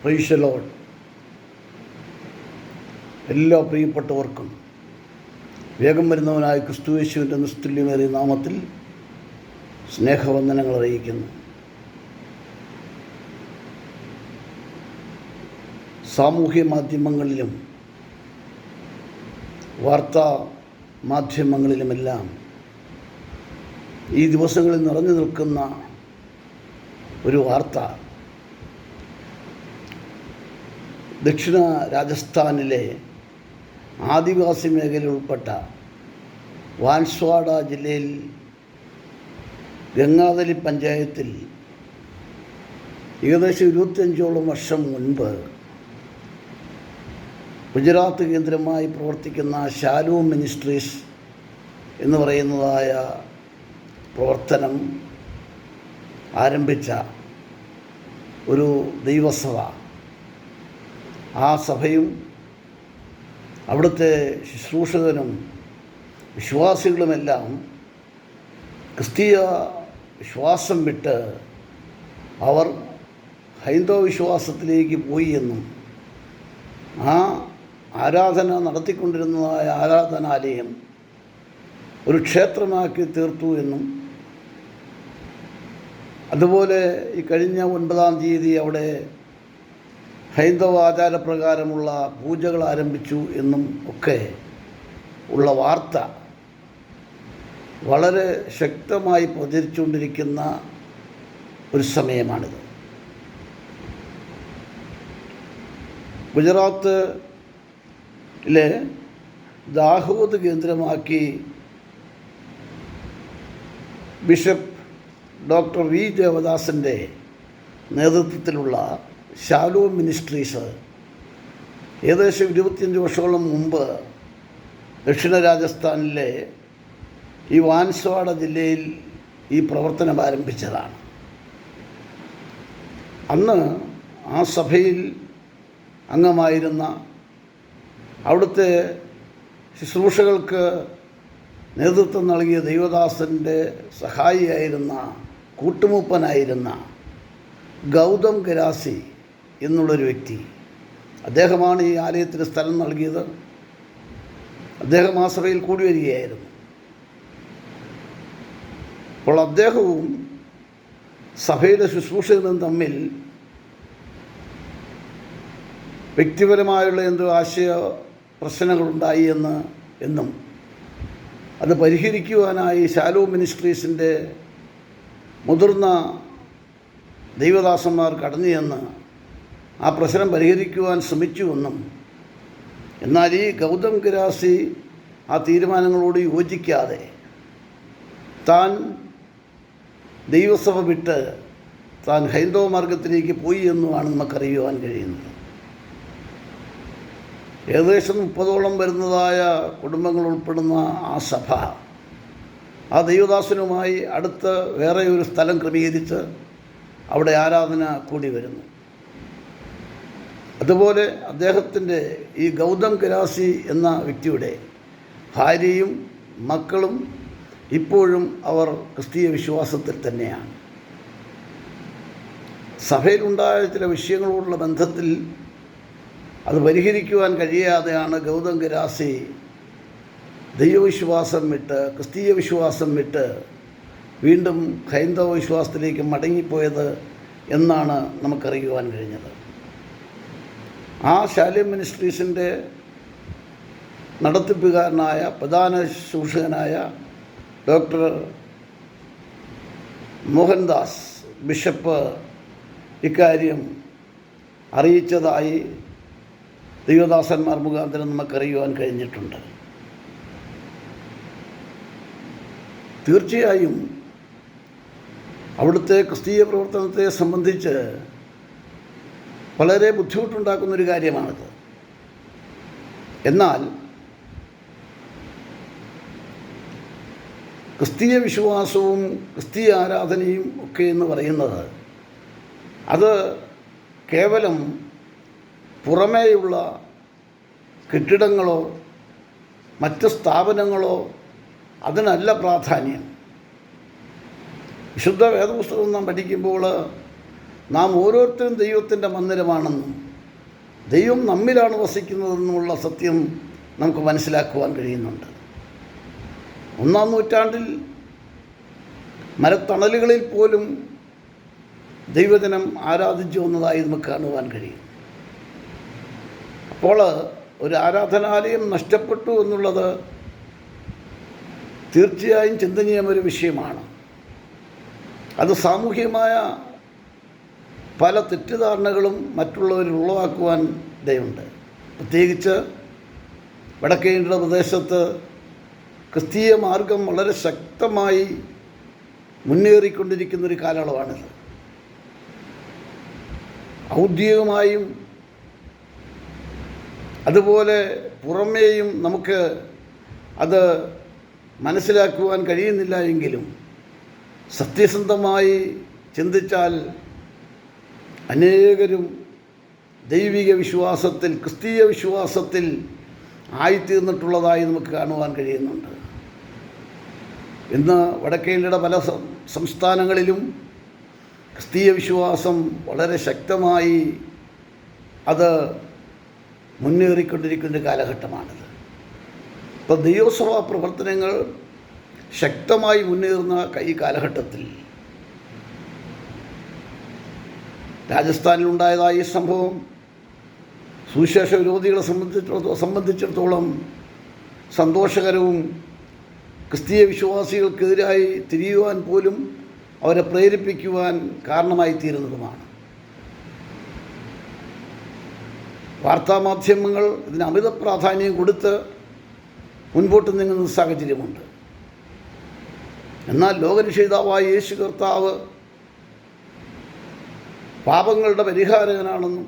Praise the Lord. എല്ലാ പ്രിയപ്പെട്ടവർക്കും വേഗം വരുന്നവനായ ക്രിസ്തുയേശുവിൻ്റെ നിസ്തുല്യമേറിയ നാമത്തിൽ സ്നേഹവന്ദനങ്ങൾ അറിയിക്കുന്നു. സാമൂഹ്യ മാധ്യമങ്ങളിലും വാർത്താ മാധ്യമങ്ങളിലുമെല്ലാം ഈ ദിവസങ്ങളിൽ നിറഞ്ഞു നിൽക്കുന്ന ഒരു വാർത്ത, ദക്ഷിണ രാജസ്ഥാനിലെ ആദിവാസി മേഖലയിൽ ഉൾപ്പെട്ട വാൻസ്വാഡ ജില്ലയിൽ ഗംഗാതലി പഞ്ചായത്തിൽ ഏകദേശം 25ഓളം വർഷം മുൻപ് ഗുജറാത്ത് കേന്ദ്രമായി പ്രവർത്തിക്കുന്ന ഷാലോം മിനിസ്ട്രീസ് എന്ന് പറയുന്നതായ പ്രവർത്തനം ആരംഭിച്ച ഒരു ദൈവസഭ, ആ സഭയും അവിടുത്തെ ശുശ്രൂഷകനും വിശ്വാസികളുമെല്ലാം ക്രിസ്തീയ വിശ്വാസം വിട്ട് അവർ ഹൈന്ദവ വിശ്വാസത്തിലേക്ക് പോയി എന്നും ആ ആരാധന നടത്തിക്കൊണ്ടിരുന്നതായ ആരാധനാലയം ഒരു ക്ഷേത്രമാക്കി തീർത്തു എന്നും, അതുപോലെ ഈ കഴിഞ്ഞ 9-ാം തീയതി അവിടെ ഹൈന്ദവ ആചാരപ്രകാരമുള്ള പൂജകൾ ആരംഭിച്ചു എന്നും ഒക്കെ ഉള്ള വാർത്ത വളരെ ശക്തമായി പ്രചരിച്ചുകൊണ്ടിരിക്കുന്ന ഒരു സമയമാണിത്. ഗുജറാത്തിലെ ദാഹോദ് കേന്ദ്രമാക്കി ബിഷപ്പ് ഡോക്ടർ വി ദേവദാസിൻ്റെ നേതൃത്വത്തിലുള്ള ഷാലോം മിനിസ്ട്രീസ് ഏകദേശം 25 വർഷത്തോളം മുമ്പ് ദക്ഷിണ രാജസ്ഥാനിലെ ഈ വാൻസ്വാഡ ജില്ലയിൽ ഈ പ്രവർത്തനം ആരംഭിച്ചതാണ്. അന്ന് ആ സഭയിൽ അംഗമായിരുന്ന, അവിടുത്തെ ശുശ്രൂഷകൾക്ക് നേതൃത്വം നൽകിയ ദൈവദാസൻ്റെ സഹായിയായിരുന്ന, കൂട്ടുമൂപ്പനായിരുന്ന ഗൗതം ഗരാസി എന്നുള്ളൊരു വ്യക്തി, അദ്ദേഹമാണ് ഈ ആലയത്തിന് സ്ഥലം നൽകിയത്. അദ്ദേഹം ആ സഭയിൽ കൂടി വരികയായിരുന്നു. അപ്പോൾ അദ്ദേഹവും സഭയിലെ ശുശ്രൂഷകരും തമ്മിൽ വ്യക്തിപരമായുള്ള എന്തോ ആശയ പ്രശ്നങ്ങളുണ്ടായി എന്നും അത് പരിഹരിക്കുവാനായി ഷാലോം മിനിസ്ട്രീസിൻ്റെ മുതിർന്ന ദൈവദാസന്മാർ കടന്നു ചെന്ന് ആ പ്രശ്നം പരിഹരിക്കുവാൻ ശ്രമിച്ചുവെന്നും, എന്നാൽ ഈ ഗൗതം ഗരാസി ആ തീരുമാനങ്ങളോട് യോജിക്കാതെ താൻ ദൈവസഭ വിട്ട് താൻ ഹൈന്ദവ മാർഗത്തിലേക്ക് പോയി എന്നുമാണ് നമുക്കറിയുവാൻ കഴിയുന്നത്. ഏകദേശം 30ഓളം വരുന്നതായ കുടുംബങ്ങൾ ഉൾപ്പെടുന്ന ആ സഭ ആ ദൈവദാസനുമായി അടുത്ത് വേറെ ഒരു സ്ഥലം ക്രമീകരിച്ച് അവിടെ ആരാധന കൂടി വരുന്നു. അതുപോലെ അദ്ദേഹത്തിൻ്റെ ഈ ഗൗതം ഗരാസി എന്ന വ്യക്തിയുടെ ഭാര്യയും മക്കളും ഇപ്പോഴും അവർ ക്രിസ്തീയ വിശ്വാസത്തിൽ തന്നെയാണ്. സഭയിലുണ്ടായ ചില വിഷയങ്ങളോടുള്ള ബന്ധത്തിൽ അത് പരിഹരിക്കുവാൻ കഴിയാതെയാണ് ഗൗതം ഗരാസി ദൈവവിശ്വാസം വിട്ട്, ക്രിസ്തീയ വിശ്വാസം വിട്ട് വീണ്ടും ഹൈന്ദവ വിശ്വാസത്തിലേക്ക് മടങ്ങിപ്പോയത് എന്നാണ് നമുക്കറിയുവാൻ കഴിഞ്ഞത്. ആ ഷാലോം മിനിസ്ട്രീസിൻ്റെ നടത്തിപ്പുകാരനായ പ്രധാന ശുശ്രൂഷകനായ ഡോക്ടർ മോഹൻദാസ് ബിഷപ്പ് ഇക്കാര്യം അറിയിച്ചതായി ദൈവദാസന്മാർ മുഖാന്തരം നമുക്കറിയുവാൻ കഴിഞ്ഞിട്ടുണ്ട്. തീർച്ചയായും അവിടുത്തെ ക്രിസ്തീയ പ്രവർത്തനത്തെ സംബന്ധിച്ച് വളരെ ബുദ്ധിമുട്ടുണ്ടാക്കുന്നൊരു കാര്യമാണിത്. എന്നാൽ ക്രിസ്തീയ വിശ്വാസവും ക്രിസ്തീയ ആരാധനയും ഒക്കെ എന്ന് പറയുന്നത് അത് കേവലം പുറമേയുള്ള കെട്ടിടങ്ങളോ മറ്റ് സ്ഥാപനങ്ങളോ അതിനല്ല പ്രാധാന്യം. വിശുദ്ധ വേദപുസ്തകം നാം പഠിക്കുമ്പോൾ നാം ഓരോരുത്തരും ദൈവത്തിൻ്റെ മന്ദിരമാണെന്നും ദൈവം നമ്മിലാണ് വസിക്കുന്നതെന്നുമുള്ള സത്യം നമുക്ക് മനസ്സിലാക്കുവാൻ കഴിയുന്നുണ്ട്. 1-ാം നൂറ്റാണ്ടിൽ മരത്തണലുകളിൽ പോലും ദൈവജനം ആരാധിച്ചു വന്നതായി നമുക്ക് കാണുവാൻ കഴിയും. അപ്പോൾ ഒരു ആരാധനാലയം നഷ്ടപ്പെട്ടു എന്നുള്ളത് തീർച്ചയായും ചിന്തനീയമൊരു വിഷയമാണ്. അത് സാമൂഹികമായ പല തെറ്റിദ്ധാരണകളും മറ്റുള്ളവരിൽ ഉളവാക്കുവാൻ ഇടയുണ്ട്. പ്രത്യേകിച്ച് വടക്കേ ഇന്ത്യയുടെ പ്രദേശത്ത് ക്രിസ്തീയ മാർഗം വളരെ ശക്തമായി മുന്നേറിക്കൊണ്ടിരിക്കുന്നൊരു കാലയളവാണിത്. ഔദ്യോഗികമായും അതുപോലെ പുറമേയും നമുക്ക് അത് മനസ്സിലാക്കുവാൻ കഴിയുന്നില്ല എങ്കിലും സത്യസന്ധമായി ചിന്തിച്ചാൽ അനേകരും ദൈവിക വിശ്വാസത്തിൽ, ക്രിസ്തീയ വിശ്വാസത്തിൽ ആയിത്തീർന്നിട്ടുള്ളതായി നമുക്ക് കാണുവാൻ കഴിയുന്നുണ്ട്. ഇന്ന് വടക്കേ ഇന്ത്യയുടെ പല സംസ്ഥാനങ്ങളിലും ക്രിസ്തീയ വിശ്വാസം വളരെ ശക്തമായി അത് മുന്നേറിക്കൊണ്ടിരിക്കുന്ന കാലഘട്ടമാണിത്. ഇപ്പോൾ ദൈവസഭാ പ്രവർത്തനങ്ങൾ ശക്തമായി മുന്നേറുന്ന ഈ കാലഘട്ടത്തിൽ രാജസ്ഥാനിലുണ്ടായതായ ഈ സംഭവം സുവിശേഷ വിരോധികളെ സംബന്ധിച്ചിടത്തോളം സന്തോഷകരവും ക്രിസ്തീയ വിശ്വാസികൾക്കെതിരായി തിരിയുവാൻ പോലും അവരെ പ്രേരിപ്പിക്കുവാൻ കാരണമായി തീരുന്നതുമാണ്. വാർത്താമാധ്യമങ്ങൾ ഇതിന് അമിത പ്രാധാന്യം കൊടുത്ത് മുൻപോട്ട് നീങ്ങുന്ന സാഹചര്യമുണ്ട്. എന്നാൽ ലോകരക്ഷിതാവായ യേശു കർത്താവ് പാപങ്ങളുടെ പരിഹാരകനാണെന്നും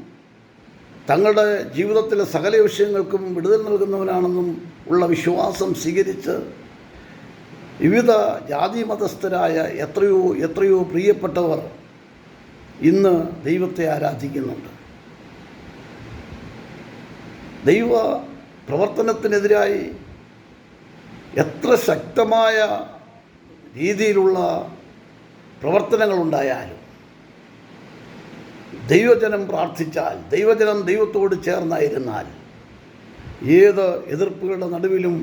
തങ്ങളുടെ ജീവിതത്തിലെ സകല വിഷയങ്ങൾക്കും വിടുതൽ നൽകുന്നവനാണെന്നും ഉള്ള വിശ്വാസം സ്വീകരിച്ച് വിവിധ ജാതി മതസ്ഥരായ എത്രയോ പ്രിയപ്പെട്ടവർ ഇന്ന് ദൈവത്തെ ആരാധിക്കുന്നുണ്ട്. ദൈവ പ്രവർത്തനത്തിനെതിരായി എത്ര ശക്തമായ രീതിയിലുള്ള പ്രവർത്തനങ്ങളുണ്ടായാലും ദൈവജനം പ്രാർത്ഥിച്ചാൽ, ദൈവജനം ദൈവത്തോട് ചേർന്നായിരുന്നാൽ ഏത് എതിർപ്പുകളുടെ നടുവിലും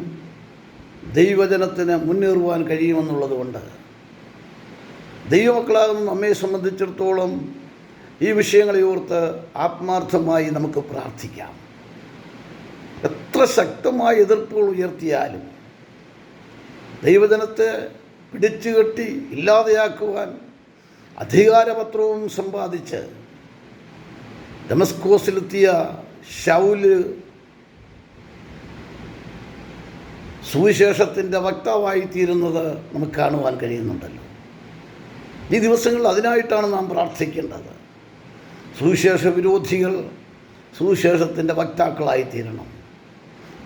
ദൈവജനത്തിന് മുന്നേറുവാൻ കഴിയുമെന്നുള്ളതുകൊണ്ട് ദൈവമക്കളാകുന്ന നമ്മെ സംബന്ധിച്ചിടത്തോളം ഈ വിഷയങ്ങളെ ഓർത്ത് ആത്മാർത്ഥമായി നമുക്ക് പ്രാർത്ഥിക്കാം. എത്ര ശക്തമായ എതിർപ്പുകൾ ഉയർത്തിയാലും ദൈവജനത്തെ പിടിച്ചുകെട്ടി ഇല്ലാതെയാക്കുവാൻ അധികാരപത്രവും സമ്പാദിച്ച് ദമസ്കോസിലെത്തിയ ശൗല് സുവിശേഷത്തിൻ്റെ വക്താവായിത്തീരുന്നത് നമുക്ക് കാണുവാൻ കഴിയുന്നുണ്ടല്ലോ. ഈ ദിവസങ്ങളിൽ അതിനായിട്ടാണ് നാം പ്രാർത്ഥിക്കേണ്ടത്. സുവിശേഷ വിരോധികൾ സുവിശേഷത്തിൻ്റെ വക്താക്കളായിത്തീരണം.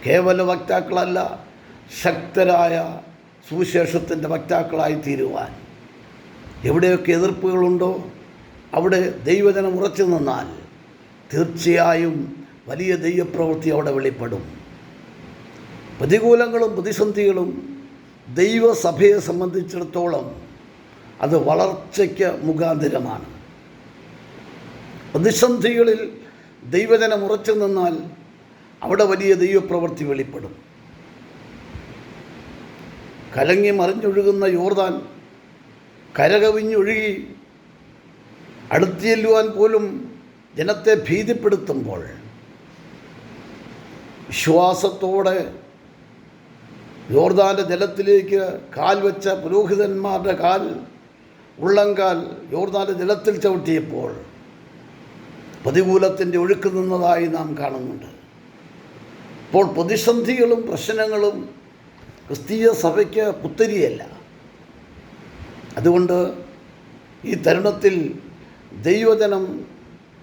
കേവല വക്താക്കളല്ല, ശക്തരായ സുവിശേഷത്തിൻ്റെ വക്താക്കളായിത്തീരുവാൻ. എവിടെയൊക്കെ എതിർപ്പുകളുണ്ടോ അവിടെ ദൈവജനം ഉറച്ചു നിന്നാൽ തീർച്ചയായും വലിയ ദൈവപ്രവൃത്തി അവിടെ വെളിപ്പെടും. പ്രതികൂലങ്ങളും പ്രതിസന്ധികളും ദൈവസഭയെ സംബന്ധിച്ചിടത്തോളം അത് വളർച്ചയ്ക്ക് മുഖാന്തരമാണ്. പ്രതിസന്ധികളിൽ ദൈവജനം ഉറച്ചു നിന്നാൽ അവിടെ വലിയ ദൈവപ്രവൃത്തി വെളിപ്പെടും. കലങ്ങി മറിഞ്ഞൊഴുകുന്ന യോർദാൻ കരകവിഞ്ഞൊഴുകി അടുത്ത് ചെല്ലുവാൻ പോലും ജനത്തെ ഭീതിപ്പെടുത്തുമ്പോൾ വിശ്വാസത്തോടെ യോർദാൻ്റെ ജലത്തിലേക്ക് കാൽ വെച്ച പുരോഹിതന്മാരുടെ ഉള്ളങ്കാൽ യോർദാൻ്റെ ജലത്തിൽ ചവിട്ടിയപ്പോൾ പ്രതികൂലത്തിൻ്റെ ഒഴുക്ക് നിന്നതായി നാം കാണുന്നുണ്ട്. ഇപ്പോൾ പ്രതിസന്ധികളും പ്രശ്നങ്ങളും ക്രിസ്തീയ സഭയ്ക്ക് പുത്തരിയല്ല. അതുകൊണ്ട് ഈ തരുണത്തിൽ ദൈവജനം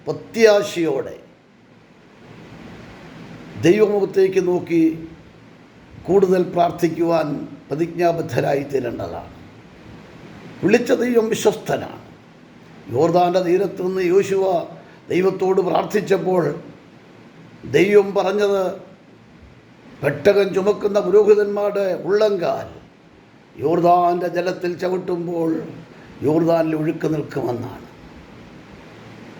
പ്രത്യാശയോടെ ദൈവമുഖത്തേക്ക് നോക്കി കൂടുതൽ പ്രാർത്ഥിക്കുവാൻ പ്രതിജ്ഞാബദ്ധരായി തീരേണ്ടതാണ്. വിളിച്ച ദൈവം വിശ്വസ്തനാണ്. യോർദാൻ്റെ തീരത്തു നിന്ന് യോശുവ ദൈവത്തോട് പ്രാർത്ഥിച്ചപ്പോൾ ദൈവം പറഞ്ഞത് പെട്ടകം ചുമക്കുന്ന പുരോഹിതന്മാരുടെ ഉള്ളങ്കാൽ യോർദാൻ്റെ ജലത്തിൽ ചവിട്ടുമ്പോൾ യോർദാനിൽ ഒഴുക്ക് നിൽക്കുമെന്നാണ്.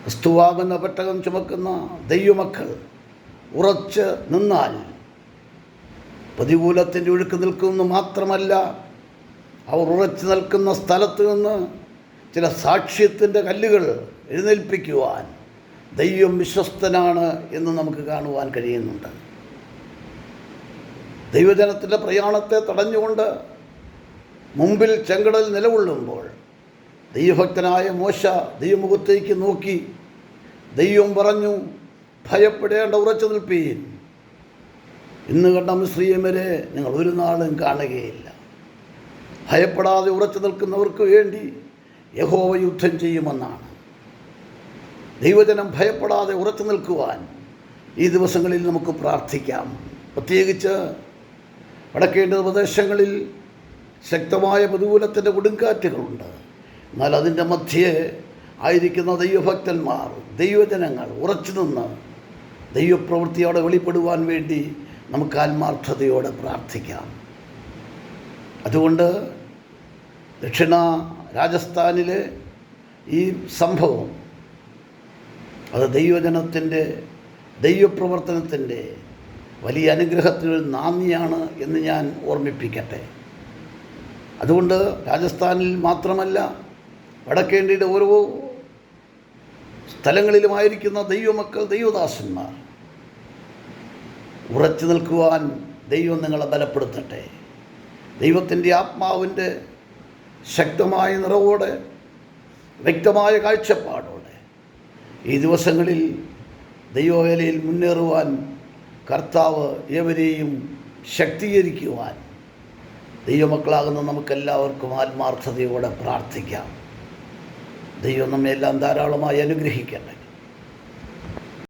ക്രിസ്തുവാകുന്ന പെട്ടകം ചുമക്കുന്ന ദൈവമക്കൾ ഉറച്ച് നിന്നാൽ പ്രതികൂലത്തിൻ്റെ ഒഴുക്ക് നിൽക്കുമെന്ന് മാത്രമല്ല, അവർ ഉറച്ചു നിൽക്കുന്ന സ്ഥലത്ത് നിന്ന് ചില സാക്ഷ്യത്തിൻ്റെ കല്ലുകൾ എഴുന്നേൽപ്പിക്കുവാൻ ദൈവം വിശ്വസ്തനാണ് എന്ന് നമുക്ക് കാണുവാൻ കഴിയുന്നുണ്ട്. ദൈവജനത്തിൻ്റെ പ്രയാണത്തെ തടഞ്ഞുകൊണ്ട് മുമ്പിൽ ചെങ്കടൽ നിലകൊള്ളുമ്പോൾ ദൈവഭക്തനായ മോശ ദൈവമുഖത്തേക്ക് നോക്കി ദൈവം പറഞ്ഞു, ഭയപ്പെടേണ്ട, ഉറച്ചു നിൽപ്പീൻ. ഇന്ന് കണ്ട മിസ്രയീമ്യരെ നിങ്ങൾ ഒരു നാളും കാണുകയില്ല. ഭയപ്പെടാതെ ഉറച്ചു നിൽക്കുന്നവർക്ക് വേണ്ടി യഹോവ യുദ്ധം ചെയ്യുമെന്നാണ്. ദൈവജനം ഭയപ്പെടാതെ ഉറച്ചു നിൽക്കുവാൻ ഈ ദിവസങ്ങളിൽ നമുക്ക് പ്രാർത്ഥിക്കാം. പ്രത്യേകിച്ച് വടക്കേണ്ട പ്രദേശങ്ങളിൽ ശക്തമായ പ്രതികൂലത്തിൻ്റെ കൊടുങ്കാറ്റുകളുണ്ട്. എന്നാൽ അതിൻ്റെ മധ്യേ ആയിരിക്കുന്ന ദൈവഭക്തന്മാർ, ദൈവജനങ്ങൾ ഉറച്ചു നിന്ന് ദൈവപ്രവൃത്തിയോടെ വെളിപ്പെടുവാൻ വേണ്ടി നമുക്ക് ആത്മാർത്ഥതയോടെ പ്രാർത്ഥിക്കാം. അതുകൊണ്ട് ദക്ഷിണ രാജസ്ഥാനിലെ ഈ സംഭവം അത് ദൈവജനത്തിൻ്റെ ദൈവപ്രവർത്തനത്തിൻ്റെ വലിയ അനുഗ്രഹത്തിന് നാന്ദിയാണ് എന്ന് ഞാൻ ഓർമ്മിപ്പിക്കട്ടെ. അതുകൊണ്ട് രാജസ്ഥാനിൽ മാത്രമല്ല, വടക്കേ ഇന്ത്യയുടെ ഓരോ സ്ഥലങ്ങളിലുമായിരിക്കുന്ന ദൈവമക്കൾ, ദൈവദാസന്മാർ ഉറച്ചു നിൽക്കുവാൻ ദൈവം നിങ്ങളെ ബലപ്പെടുത്തട്ടെ. ദൈവത്തിൻ്റെ ആത്മാവിൻ്റെ ശക്തമായ നിറവോടെ, വ്യക്തമായ കാഴ്ചപ്പാടോടെ ഈ ദിവസങ്ങളിൽ ദൈവവേലയിൽ മുന്നേറുവാൻ കർത്താവ് ഏവരെയും ശക്തീകരിക്കുവാൻ ദൈവമക്കളാകുന്ന നമുക്കെല്ലാവർക്കും ആത്മാർത്ഥതയോടെ പ്രാർത്ഥിക്കാം. ദൈവം നമ്മെല്ലാം ധാരാളമായി അനുഗ്രഹിക്കട്ടെ.